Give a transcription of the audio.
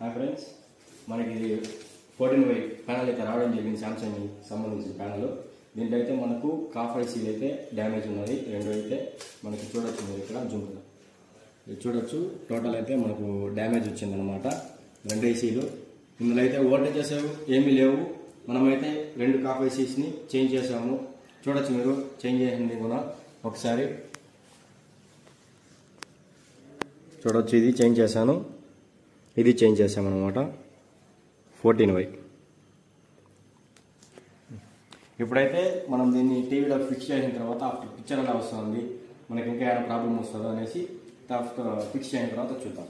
Hi friends, మనకి 14Y panel అయితే రావడం జరిగింది. సామ్సంగ్ సంబంధించిన ప్యానల్. దీంట్లో అయితే మనకు కాఫ్ ఐసీలు అయితే డ్యామేజ్ ఉన్నది. రెండు అయితే మనకి చూడొచ్చు, మీరు ఇక్కడ జూమ్ చూడొచ్చు. టోటల్ అయితే మనకు డ్యామేజ్ వచ్చిందనమాట. రెండు ఐసీలు. ఇందులో అయితే వోల్టేజెస్ ఏమీ లేవు. మనమైతే రెండు కాఫ్ ఐసీస్ని చేంజ్ చేసాము. చూడొచ్చు, మీరు చేంజ్ చేసింది కూడా ఒకసారి చూడొచ్చు. ఇది చేంజ్ చేశాను, ఇది చేంజ్ చేసామన్నమాట. 14Y. ఇప్పుడైతే మనం దీన్ని టీవీలో ఫిక్స్ చేసిన తర్వాత ఆఫ్టర్ పిక్చర్ ఎలా వస్తుంది, మనకి ఇంకా ఏమైనా ప్రాబ్లం వస్తుందో అనేసి ఫిక్స్ చేసిన తర్వాత చూద్దాం.